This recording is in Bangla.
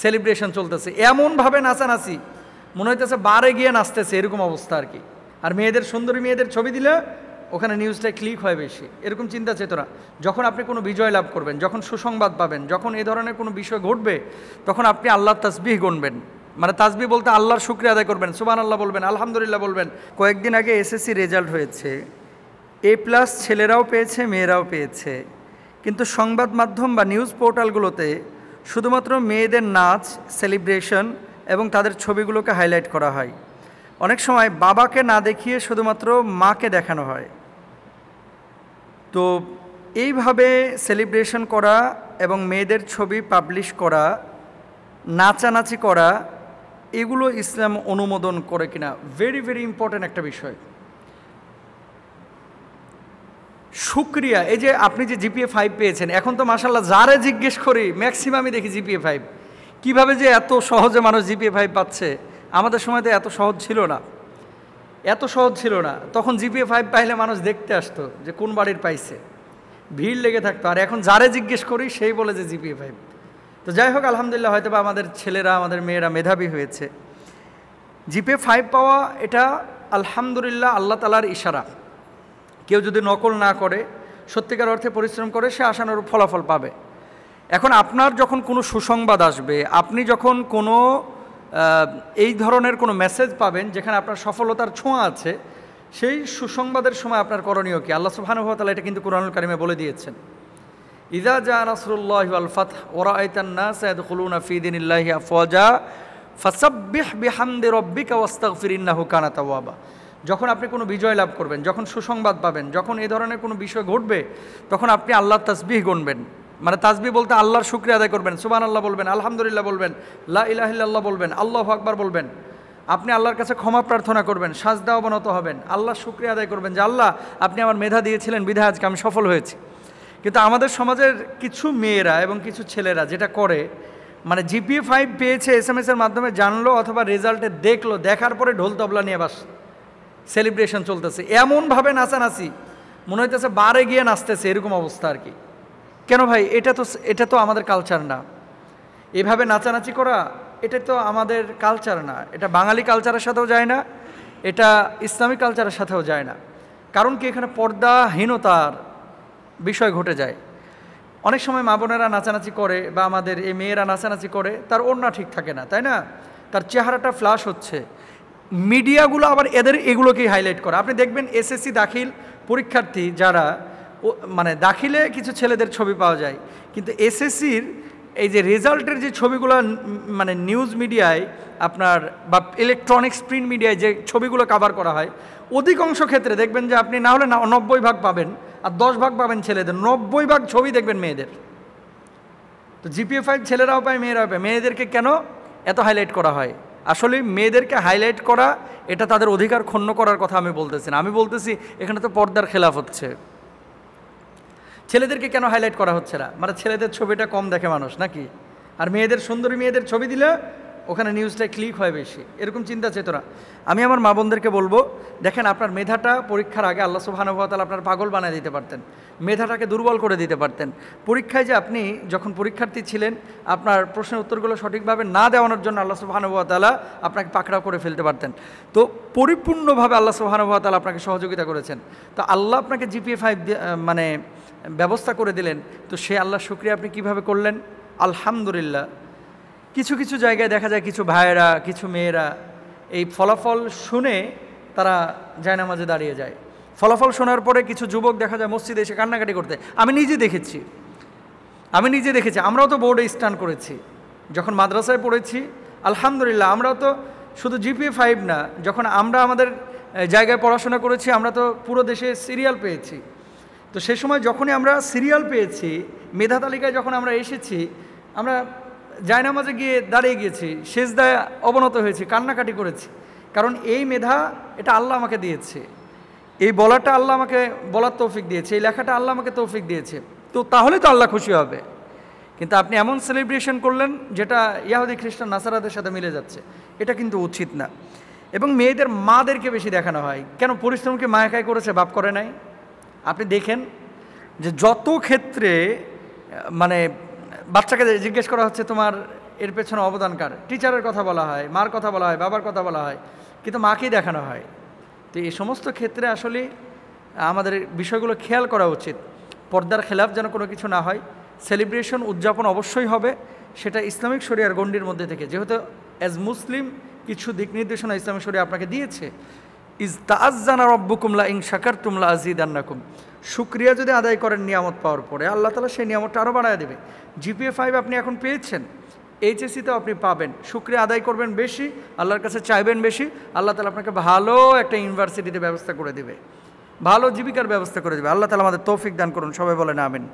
সেলিব্রেশন চলতেছে, এমনভাবে নাচানাচি মনে হইতেছে বারে গিয়ে নাচতেছে, এরকম অবস্থা আর কি। আর মেয়েদের, সুন্দরী মেয়েদের ছবি দিলে ওখানে নিউজটা ক্লিক হয় বেশি, এরকম চিন্তা চেতনা। যখন আপনি কোনো বিজয় লাভ করবেন, যখন সুসংবাদ পাবেন, যখন এই ধরনের কোনো বিষয় ঘটবে, তখন আপনি আল্লাহর তাসবিহ গুনবেন। মানে তাসবিহ বলতে আল্লাহর শুকরিয়া আদায় করবেন, সুবহানাল্লাহ বলবেন, আলহামদুলিল্লাহ বলবেন। কয়েকদিন আগে এসএসসি রেজাল্ট হয়েছে, A+ ছেলেরাও পেয়েছে, মেয়েরাও পেয়েছে, কিন্তু সংবাদ মাধ্যম বা নিউজ পোর্টালগুলোতে শুধুমাত্র মেয়েদের নাচ, সেলিব্রেশন এবং তাদের ছবিগুলোকে হাইলাইট করা হয়। অনেক সময় বাবাকে না দেখিয়ে শুধুমাত্র মাকে দেখানো হয়। তো এইভাবে সেলিব্রেশন করা এবং মেয়েদের ছবি পাবলিশ করা, নাচানাচি করা, এগুলো ইসলাম অনুমোদন করে কিনা, ভেরি ভেরি ইম্পর্ট্যান্ট একটা বিষয়। শুকরিয়া, এই যে আপনি যে GPA 5 পেয়েছেন, এখন তো মাশাআল্লাহ যারে জিজ্ঞেস করি ম্যাক্সিমামই দেখি GPA 5। কীভাবে যে এত সহজে মানুষ GPA 5 পাচ্ছে, আমাদের সময় তো এত সহজ ছিল না, এত সহজ ছিল না। তখন GPA 5 পাইলে মানুষ দেখতে আসতো যে কোন বাড়ির পাইছে, ভিড় লেগে থাকতো। আর এখন যারে জিজ্ঞেস করি সেই বলে যে GPA 5। তো যাই হোক, আলহামদুলিল্লাহ, হয়তো বা আমাদের ছেলেরা, আমাদের মেয়েরা মেধাবী হয়েছে। GPA 5 পাওয়া এটা আলহামদুলিল্লাহ আল্লাহ তাআলার ইশারা। কেউ যদি নকল না করে, সত্যিকার অর্থে পরিশ্রম করে, সে আশানুরূপ ফলাফল পাবে। এখন আপনার যখন কোনো সুসংবাদ আসবে, আপনি যখন কোনো এই ধরনের কোনো মেসেজ পাবেন যেখানে আপনার সফলতার ছোঁয়া আছে, সেই সুসংবাদের সময় আপনার করণীয় কি? আল্লাহ সুবহানাহু ওয়া তাআলা এটা কিন্তু কুরআনুল কারিমে বলে দিয়েছেন। ইযা জা নাসরুল্লাহি ওয়াল ফাতহ ওয়া রাআইতান নাসা ইয়াদখুলুনা ফি দীনিল্লাহি আফওয়াজা ফাসাব্বিহ বিহামদি রাব্বিকা ওয়াস্তাগফির ইন্নাহু কানা তাওয়াবা। যখন আপনি কোনো বিজয় লাভ করবেন, যখন সুসংবাদ পাবেন, যখন এই ধরনের কোনো বিষয় ঘটবে, তখন আপনি আল্লাহর তাসবিহ গুনবেন। মানে তাসবিহ বলতে আল্লাহর শুকরিয়া আদায় করবেন, সুবহানাল্লাহ বলবেন, আলহামদুলিল্লাহ বলবেন, লা ইলাহা ইল্লাল্লাহ বলবেন, আল্লাহু আকবার বলবেন। আপনি আল্লাহর কাছে ক্ষমা প্রার্থনা করবেন, সাজদা অবনত হবেন, আল্লাহর শুকরিয়া আদায় করবেন যে আল্লাহ, আপনি আমার মেধা দিয়েছিলেন বিধায় আজকে আমি সফল হয়েছি। কিন্তু আমাদের সমাজের কিছু মেয়েরা এবং কিছু ছেলেরা যেটা করে, মানে GPA 5 পেয়েছে, SMS-এর মাধ্যমে জানলো অথবা রেজাল্টে দেখলো, দেখার পরে ঢোল তবলা নিয়ে বাস সেলিব্রেশন চলতেছে, এমনভাবে নাচানাচি মনে হইতেছে বারে গিয়ে নাচতেছে, এরকম অবস্থা আর কি। কেন ভাই? এটা তো আমাদের কালচার না। এভাবে নাচানাচি করা, এটা তো আমাদের কালচার না। এটা বাঙালি কালচারের সাথেও যায় না, এটা ইসলামিক কালচারের সাথেও যায় না। কারণ কি, এখানে পর্দাহীনতার বিষয় ঘটে যায়। অনেক সময় মা বোনেরা নাচানাচি করে বা আমাদের এই মেয়েরা নাচানাচি করে, তার ওড়না ঠিক থাকে না, তাই না? তার চেহারাটা ফ্ল্যাশ হচ্ছে। মিডিয়াগুলো আবার এগুলোকেই হাইলাইট করে। আপনি দেখবেন SSC দাখিল পরীক্ষার্থী যারা, মানে দাখিলে কিছু ছেলেদের ছবি পাওয়া যায়, কিন্তু SSCর এই যে রেজাল্টের যে ছবিগুলো, মানে নিউজ মিডিয়ায় আপনার বা ইলেকট্রনিক্স প্রিন্ট মিডিয়ায় যে ছবিগুলো কভার করা হয়, অধিকাংশ ক্ষেত্রে দেখবেন যে আপনি না হলে 90% পাবেন, আর 10% পাবেন ছেলেদের, 90% ছবি দেখবেন মেয়েদের। তো GPA 5 ছেলেরাও পায়, মেয়েরাও পায়। মেয়েদেরকে কেন এত হাইলাইট করা হয়? আসলে মেয়েদেরকে হাইলাইট করা, এটা তাদের অধিকার ক্ষুণ্ণ করার কথা আমি বলতেছি না। আমি বলতেছি এখানে তো পর্দার খেলাফ হচ্ছে। ছেলেদেরকে কেন হাইলাইট করা হচ্ছে না? মানে ছেলেদের ছবিটা কম দেখে মানুষ নাকি? আর মেয়েদের, সুন্দরী মেয়েদের ছবি দিলে ওখানে নিউজটা ক্লিক হয় বেশি, এরকম চিন্তা চেতনা। আমি আমার মা বোনদেরকে বলবো, দেখেন আপনার মেধাটা পরীক্ষার আগে আল্লাহ সুবহানাহু ওয়া তাআলা আপনার পাগল বানিয়ে দিতে পারতেন, মেধাটাকে দুর্বল করে দিতে পারতেন। পরীক্ষায় যে আপনি যখন পরীক্ষার্থী ছিলেন, আপনার প্রশ্নের উত্তরগুলো সঠিকভাবে না দেওয়ানোর জন্য আল্লাহ সুবহানাহু ওয়া তাআলা আপনাকে পাকড়াও করে ফেলতে পারতেন। তো পরিপূর্ণভাবে আল্লাহ সুবহানাহু ওয়া তাআলা আপনাকে সহযোগিতা করেছেন। তো আল্লাহ আপনাকে GPA 5 মানে ব্যবস্থা করে দিলেন, তো সে আল্লাহর শুকরিয়া আপনি কিভাবে করলেন? আলহামদুলিল্লাহ। কিছু কিছু জায়গায় দেখা যায় কিছু ভাইয়েরা, কিছু মেয়েরা এই ফলাফল শুনে তারা জায়নামাজে দাঁড়িয়ে যায়। ফলাফল শোনার পরে কিছু যুবক দেখা যায় মসজিদে এসে কান্নাকাটি করতে। আমি নিজে দেখেছি। আমরাও তো বোর্ডে স্টান করেছি যখন মাদ্রাসায় পড়েছি। আলহামদুলিল্লাহ, আমরাও তো শুধু GPA 5 না, যখন আমরা আমাদের জায়গায় পড়াশোনা করেছি, আমরা তো পুরো দেশে সিরিয়াল পেয়েছি। তো সে সময় যখনই আমরা সিরিয়াল পেয়েছি, মেধা তালিকায় যখন আমরা এসেছি, আমরা জায়নামাজে গিয়ে দাঁড়িয়ে গিয়েছি, সেজদায় অবনত হয়েছি, কান্নাকাটি করেছি। কারণ এই মেধা, এটা আল্লাহ আমাকে দিয়েছে, এই বলাটা আল্লাহ আমাকে বলার তৌফিক দিয়েছে, এই লেখাটা আল্লাহ আমাকে তৌফিক দিয়েছে। তো তাহলে তো আল্লাহ খুশি হবে। কিন্তু আপনি এমন সেলিব্রেশন করলেন যেটা ইয়াহুদি, খ্রিস্টান, নাসারাদের সাথে মিলে যাচ্ছে, এটা কিন্তু উচিত না। এবং মেয়েদের মাদেরকে বেশি দেখানো হয়। কেন? পরিশ্রমকে মা একাই করেছে, বাপ করে নাই। আপনি দেখেন যে যত ক্ষেত্রে মানে বাচ্চাকে জিজ্ঞেস করা হচ্ছে তোমার এর পেছনে অবদানকার। টিচারের কথা বলা হয়, মার কথা বলা হয়, বাবার কথা বলা হয়, কিন্তু মাকেই দেখানো হয়। তো এই সমস্ত ক্ষেত্রে আসলে আমাদের বিষয়গুলো খেয়াল করা উচিত, পর্দার খেলাফ যেন কোনো কিছু না হয়। সেলিব্রেশন উদযাপন অবশ্যই হবে, সেটা ইসলামিক শরিয়ার গণ্ডির মধ্যে থেকে, যেহেতু অ্যাজ মুসলিম কিছু দিক নির্দেশনা ইসলামিক শরিয়া আপনাকে দিয়েছে। ইস্তাআজ্জানা রব্বুকুম লা ইন শাকারতুম লা আযীদান্নাকুম, শুকরিয়া যদি আদায় করেন নিয়ামত পাওয়ার পরে, আল্লাহ তাআলা সেই নিয়ামতটা আরও বাড়ায় দেবে। জিপিএ 5 আপনি এখন পেয়েছেন, এইচএসসিতেও আপনি পাবেন, শুকরিয়া আদায় করবেন বেশি, আল্লাহর কাছে চাইবেন বেশি, আল্লাহ তাআলা আপনাকে ভালো একটা ইউনিভার্সিটিতে ব্যবস্থা করে দেবে, ভালো জীবিকার ব্যবস্থা করে দেবে। আল্লাহ তাআলা আমাদের তৌফিক দান করুন, সবাই বলেন আমিন।